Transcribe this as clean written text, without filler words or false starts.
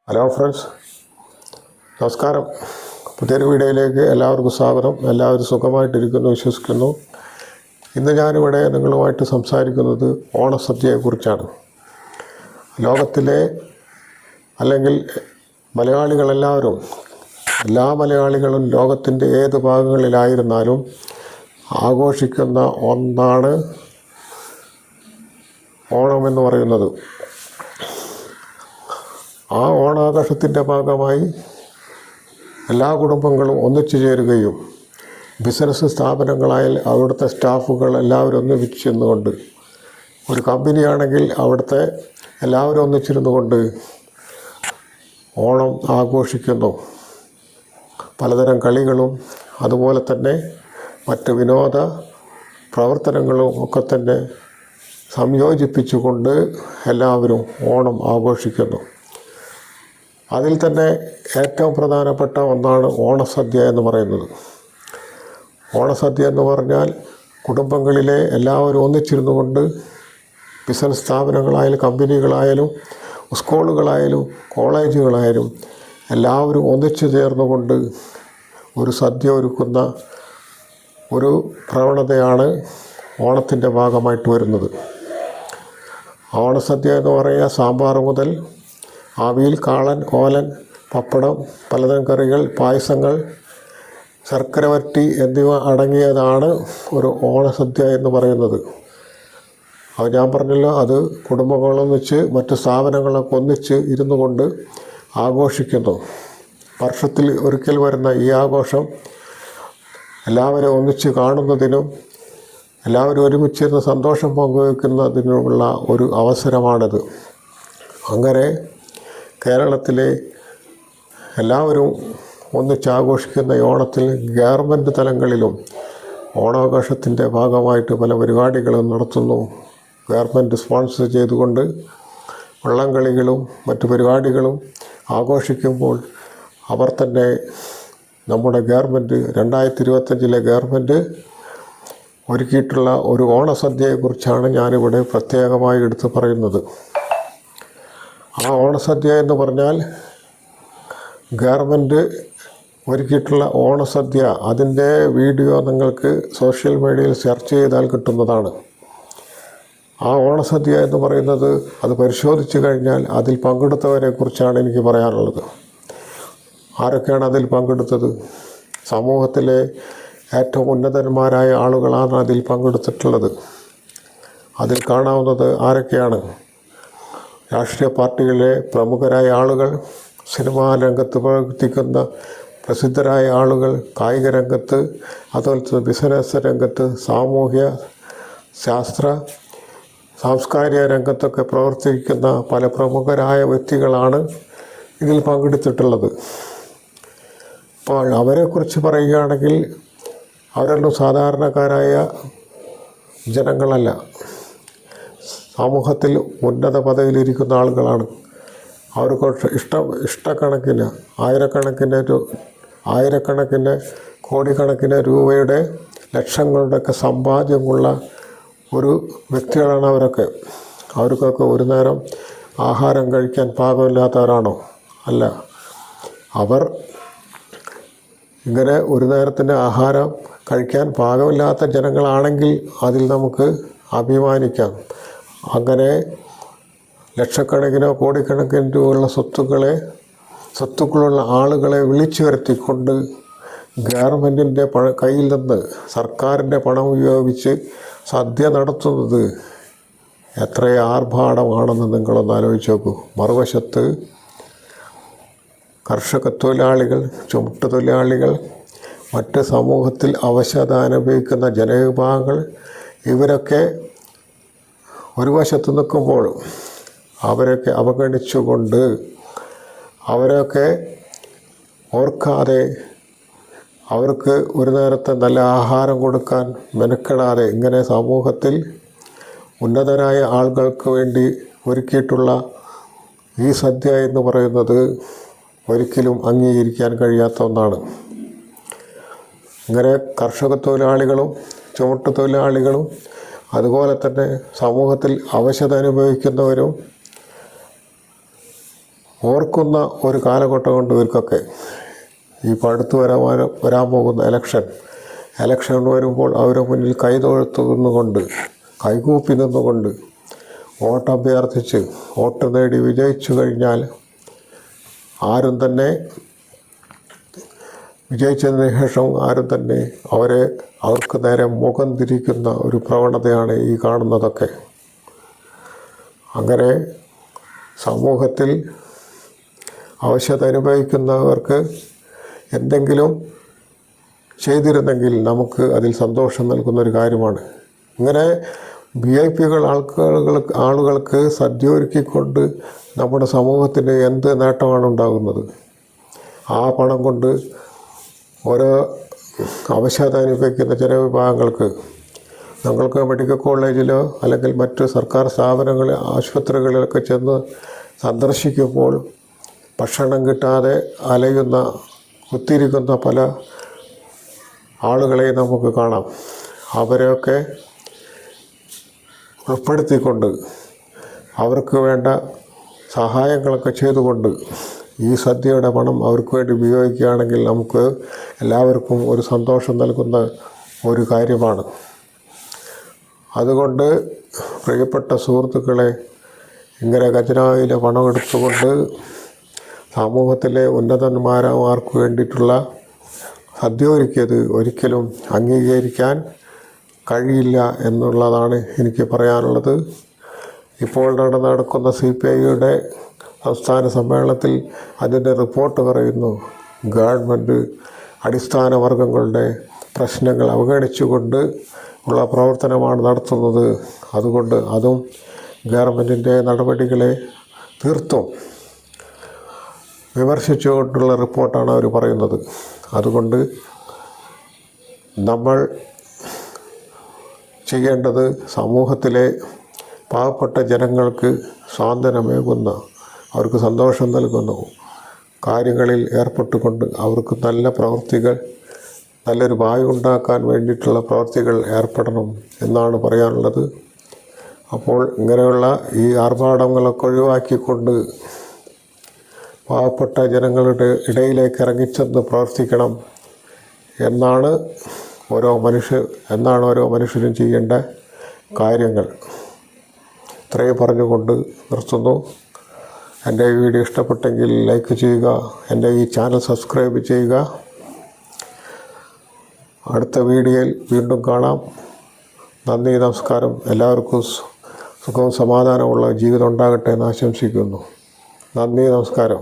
Hello friends, നമസ്കാരം. പുതിയൊരു വീഡിയോയിലേക്ക് എല്ലാവർക്കും സ്വാഗതം. എല്ലാവരും സുഖമായിട്ടിരിക്കുന്നു വിശ്വസിക്കുന്നു. ഇന്ന് ഞാനിവിടെ നിങ്ങളുമായിട്ട് സംസാരിക്കുന്നത് ഓണസദ്യയെക്കുറിച്ചാണ്. ലോകത്തിലെ അല്ലെങ്കിൽ മലയാളികളെല്ലാവരും, എല്ലാ മലയാളികളും ലോകത്തിൻ്റെ ഏത് ഭാഗങ്ങളിലായിരുന്നാലും ആഘോഷിക്കുന്ന ഒന്നാണ് ഓണമെന്ന് പറയുന്നത്. ആ ഓണാഘോഷത്തിൻ്റെ ഭാഗമായി എല്ലാ കുടുംബങ്ങളും ഒന്നിച്ചു ചേരുകയും ബിസിനസ് സ്ഥാപനങ്ങളായാൽ അവിടുത്തെ സ്റ്റാഫുകൾ എല്ലാവരും ഒന്നിച്ചു ചെന്നുകൊണ്ട്, ഒരു കമ്പനിയാണെങ്കിൽ അവിടുത്തെ എല്ലാവരും ഒന്നിച്ചിരുന്നു കൊണ്ട് ഓണം ആഘോഷിക്കുന്നു. പലതരം കളികളും അതുപോലെ തന്നെ മറ്റ് വിനോദ പ്രവർത്തനങ്ങളും ഒക്കെ തന്നെ സംയോജിപ്പിച്ചുകൊണ്ട് എല്ലാവരും ഓണം ആഘോഷിക്കുന്നു. അതിൽ തന്നെ ഏറ്റവും പ്രധാനപ്പെട്ട ഒന്നാണ് ഓണസദ്യ എന്ന് പറയുന്നത്. ഓണസദ്യ എന്ന് പറഞ്ഞാൽ കുടുംബങ്ങളിലെ എല്ലാവരും ഒന്നിച്ചിരുന്നു കൊണ്ട് ബിസിനസ് സ്ഥാപനങ്ങളായാലും കമ്പനികളായാലും സ്കൂളുകളായാലും കോളേജുകളായാലും എല്ലാവരും ഒന്നിച്ചു ചേർന്നുകൊണ്ട് ഒരു സദ്യ ഒരുക്കുന്ന ഒരു പ്രവണതയാണ് ഓണത്തിൻ്റെ ഭാഗമായിട്ട് വരുന്നത്. ഓണസദ്യ എന്ന് പറയുക സാമ്പാർ മുതൽ അവിയൽ, കാളൻ, ഓലൻ, പപ്പടം, പലതരം കറികൾ, പായസങ്ങൾ, ശർക്കര വരട്ടി എന്നിവ അടങ്ങിയതാണ് ഒരു ഓണസദ്യ എന്ന് പറയുന്നത്. അത് ഞാൻ പറഞ്ഞല്ലോ, അത് കുടുംബങ്ങളൊന്നിച്ച് മറ്റ് സ്ഥാപനങ്ങളൊക്കെ ഒന്നിച്ച് ഇരുന്നു കൊണ്ട് ആഘോഷിക്കുന്നു. വർഷത്തിൽ ഒരിക്കൽ വരുന്ന ഈ ആഘോഷം എല്ലാവരും ഒന്നിച്ച് കാണുന്നതിനും എല്ലാവരും ഒരുമിച്ചിരുന്ന് സന്തോഷം പങ്കുവയ്ക്കുന്നതിനുമുള്ള ഒരു അവസരമാണിത്. അങ്ങനെ കേരളത്തിലെ എല്ലാവരും ഒന്നിച്ചാഘോഷിക്കുന്ന ഈ ഓണത്തിൽ ഗവൺമെൻറ് തലങ്ങളിലും ഓണാഘോഷത്തിൻ്റെ ഭാഗമായിട്ട് പല പരിപാടികളും നടത്തുന്നു. ഗവൺമെൻറ് സ്പോൺസർ ചെയ്തുകൊണ്ട് വള്ളംകളികളും മറ്റു പരിപാടികളും ആഘോഷിക്കുമ്പോൾ അവർ തന്നെ നമ്മുടെ ഗവൺമെൻറ് 2025 ഗവൺമെൻറ് ഒരുക്കിയിട്ടുള്ള ഒരു ഓണസദ്യയെക്കുറിച്ചാണ് ഞാനിവിടെ പ്രത്യേകമായി എടുത്തു പറയുന്നത്. ആ ഓണസദ്യ എന്ന് പറഞ്ഞാൽ ഗവൺമെൻറ് ഒരുക്കിയിട്ടുള്ള ഓണസദ്യ, അതിൻ്റെ വീഡിയോ നിങ്ങൾക്ക് സോഷ്യൽ മീഡിയയിൽ സെർച്ച് ചെയ്താൽ കിട്ടുന്നതാണ്. ആ ഓണസദ്യ എന്ന് പറയുന്നത്, അത് പരിശോധിച്ച് കഴിഞ്ഞാൽ അതിൽ പങ്കെടുത്തവരെ കുറിച്ചാണ് എനിക്ക് പറയാനുള്ളത്. ആരൊക്കെയാണ് അതിൽ പങ്കെടുത്തത്? സമൂഹത്തിലെ ഏറ്റവും ഉന്നതന്മാരായ ആളുകളാണ് അതിൽ പങ്കെടുത്തിട്ടുള്ളത്. അതിൽ കാണാവുന്നത് ആരൊക്കെയാണ്? രാഷ്ട്രീയ പാർട്ടികളിലെ പ്രമുഖരായ ആളുകൾ, സിനിമാ രംഗത്ത് പ്രവർത്തിക്കുന്ന പ്രസിദ്ധരായ ആളുകൾ, കായിക രംഗത്ത്, അതുപോലെ തന്നെ ബിസിനസ് രംഗത്ത്, സാമൂഹ്യ ശാസ്ത്ര സാംസ്കാരിക രംഗത്തൊക്കെ പ്രവർത്തിക്കുന്ന പല പ്രമുഖരായ വ്യക്തികളാണ് ഇതിൽ പങ്കെടുത്തിട്ടുള്ളത്. അപ്പോൾ അവരെക്കുറിച്ച് പറയുകയാണെങ്കിൽ അവരൊന്നും സാധാരണക്കാരായ ജനങ്ങളല്ല, സമൂഹത്തിൽ ഉന്നത പദവിയിലിരിക്കുന്ന ആളുകളാണ്. അവർക്ക് ഇഷ്ടക്കണക്കിന് ആയിരക്കണക്കിന് കോടിക്കണക്കിന് രൂപയുടെ ലക്ഷങ്ങളുടെയൊക്കെ സമ്പാദ്യമുള്ള ഒരു വ്യക്തികളാണ് അവരൊക്കെ. അവർക്കൊക്കെ ഒരു നേരം ആഹാരം കഴിക്കാൻ പാകമില്ലാത്തവരാണോ? അല്ല. അവർ ഇങ്ങനെ ഒരു നേരത്തിൻ്റെ ആഹാരം കഴിക്കാൻ പാകമില്ലാത്ത ജനങ്ങളാണെങ്കിൽ അതിൽ നമുക്ക് അഭിമാനിക്കാം. അങ്ങനെ ലക്ഷക്കണക്കിനോ കോടിക്കണക്കിന് രൂപയുള്ള സ്വത്തുക്കളുള്ള ആളുകളെ വിളിച്ചു വരുത്തിക്കൊണ്ട് ഗവൺമെൻറ്റിൻ്റെ കയ്യിൽ നിന്ന് സർക്കാരിൻ്റെ പണം ഉപയോഗിച്ച് സദ്യ നടത്തുന്നത് എത്ര ആർഭാടമാണെന്ന് നിങ്ങളൊന്ന് ആലോചിച്ച് നോക്കൂ. മറുവശത്ത് കർഷക തൊഴിലാളികൾ, ചുമട്ടുതൊഴിലാളികൾ, മറ്റ് സമൂഹത്തിൽ അവശത അനുഭവിക്കുന്ന ജനവിഭാഗങ്ങൾ, ഇവരൊക്കെ ഒരു വശത്ത് നിൽക്കുമ്പോൾ അവരൊക്കെ അവഗണിച്ചുകൊണ്ട്, അവരൊക്കെ ഓർക്കാതെ, അവർക്ക് ഒരു നേരത്തെ നല്ല ആഹാരം കൊടുക്കാൻ മെനക്കെടാതെ ഇങ്ങനെ സമൂഹത്തിൽ ഉന്നതരായ ആളുകൾക്ക് വേണ്ടി ഒരുക്കിയിട്ടുള്ള ഈ സദ്യ എന്ന് പറയുന്നത് ഒരിക്കലും അംഗീകരിക്കാൻ കഴിയാത്ത ഒന്നാണ്. ഇങ്ങനെ കർഷക തൊഴിലാളികളും ചുമട്ടുതൊഴിലാളികളും അതുപോലെ തന്നെ സമൂഹത്തിൽ അവശത അനുഭവിക്കുന്നവരും ഓർക്കുന്ന ഒരു കാലഘട്ടമുണ്ട് ഇവർക്കൊക്കെ. ഇപ്പോൾ അടുത്ത് വരാൻ പോകുന്ന ഇലക്ഷൻ വരുമ്പോൾ അവരുടെ മുന്നിൽ കൈതൊഴുത്തുന്നുകൊണ്ട് കൈകൂപ്പി നിന്നുകൊണ്ട് വോട്ടഭ്യർത്ഥിച്ച് വോട്ട് നേടി വിജയിച്ചു കഴിഞ്ഞാൽ ആരും തന്നെ വിജയിച്ചതിന് ശേഷം ആരും തന്നെ അവർക്ക് നേരെ മുഖം തിരിക്കുന്ന ഒരു പ്രവണതയാണ് ഈ കാണുന്നതൊക്കെ. അങ്ങനെ സമൂഹത്തിൽ അവശത അനുഭവിക്കുന്നവർക്ക് എന്തെങ്കിലും ചെയ്തിരുന്നെങ്കിൽ നമുക്ക് അതിൽ സന്തോഷം നൽകുന്നൊരു കാര്യമാണ്. ഇങ്ങനെ VIP ആളുകൾക്ക് സദ്യ ഒരുക്കിക്കൊണ്ട് നമ്മുടെ സമൂഹത്തിന് എന്ത് നേട്ടമാണ് ഉണ്ടാകുന്നത്? ആ പണം കൊണ്ട് ഓരോ അവശത അനുഭവിക്കുന്ന ജനവിഭാഗങ്ങൾക്ക് ഞങ്ങൾക്ക് മെഡിക്കൽ കോളേജിലോ അല്ലെങ്കിൽ മറ്റ് സർക്കാർ സ്ഥാപനങ്ങളിൽ ആശുപത്രികളിലൊക്കെ ചെന്ന് സന്ദർശിക്കുമ്പോൾ ഭക്ഷണം കിട്ടാതെ കുത്തിയിരിക്കുന്ന പല ആളുകളെയും നമുക്ക് കാണാം. അവരെയൊക്കെ ഉൾപ്പെടുത്തിക്കൊണ്ട് അവർക്ക് വേണ്ട സഹായങ്ങളൊക്കെ ചെയ്തുകൊണ്ട് ഈ സദ്യയുടെ പണം അവർക്ക് വേണ്ടി ഉപയോഗിക്കുകയാണെങ്കിൽ നമുക്ക് എല്ലാവർക്കും ഒരു സന്തോഷം നൽകുന്ന ഒരു കാര്യമാണ്. അതുകൊണ്ട് പ്രിയപ്പെട്ട സുഹൃത്തുക്കളെ, ഇങ്ങനെ ഖജനാവിലെ പണം എടുത്തുകൊണ്ട് സമൂഹത്തിലെ ഉന്നതന്മാർക്ക് വേണ്ടിയിട്ടുള്ള സദ്യ ഒരുക്കിയത് ഒരിക്കലും അംഗീകരിക്കാൻ കഴിയില്ല എന്നുള്ളതാണ് എനിക്ക് പറയാനുള്ളത്. ഇപ്പോൾ നടക്കുന്ന CPIയുടെ സംസ്ഥാന സമ്മേളനത്തിൽ അതിൻ്റെ റിപ്പോർട്ട് പറയുന്നു, ഗവൺമെൻറ് അടിസ്ഥാന വർഗങ്ങളുടെ പ്രശ്നങ്ങൾ അവഗണിച്ചുകൊണ്ട് ഉള്ള പ്രവർത്തനമാണ് നടത്തുന്നത്. അതുകൊണ്ട് അതും ഗവൺമെൻറ്റിൻ്റെ നടപടികളെ തീർത്തും വിമർശിച്ചുകൊണ്ടുള്ള റിപ്പോർട്ടാണ് അവർ പറയുന്നത്. അതുകൊണ്ട് നമ്മൾ ചെയ്യേണ്ടത് സമൂഹത്തിലെ പാവപ്പെട്ട ജനങ്ങൾക്ക് സാന്ത്വനമേകുന്ന, അവർക്ക് സന്തോഷം നൽകുന്ന കാര്യങ്ങളിൽ ഏർപ്പെട്ടുകൊണ്ട് അവർക്ക് നല്ല പ്രവൃത്തികൾ, നല്ലൊരു ഭാവി ഉണ്ടാക്കാൻ വേണ്ടിയിട്ടുള്ള പ്രവൃത്തികൾ ഏർപ്പെടണം എന്നാണ് പറയാനുള്ളത്. അപ്പോൾ ഇങ്ങനെയുള്ള ഈ ആർഭാടങ്ങളൊക്കെ ഒഴിവാക്കിക്കൊണ്ട് പാവപ്പെട്ട ജനങ്ങളുടെ ഇടയിലേക്ക് ഇറങ്ങിച്ചെന്ന് പ്രവർത്തിക്കണം എന്നാണ് ഓരോ മനുഷ്യരും ചെയ്യേണ്ട കാര്യങ്ങൾ. ഇത്രയും പറഞ്ഞുകൊണ്ട് നിർത്തുന്നു. എൻ്റെ ഈ വീഡിയോ ഇഷ്ടപ്പെട്ടെങ്കിൽ ലൈക്ക് ചെയ്യുക, എൻ്റെ ഈ ചാനൽ സബ്സ്ക്രൈബ് ചെയ്യുക. അടുത്ത വീഡിയോയിൽ വീണ്ടും കാണാം. നന്ദി, നമസ്കാരം. എല്ലാവർക്കും സുഖവും സമാധാനമുള്ള ജീവിതം ഉണ്ടാകട്ടെ എന്ന് ആശംസിക്കുന്നു. നന്ദി, നമസ്കാരം.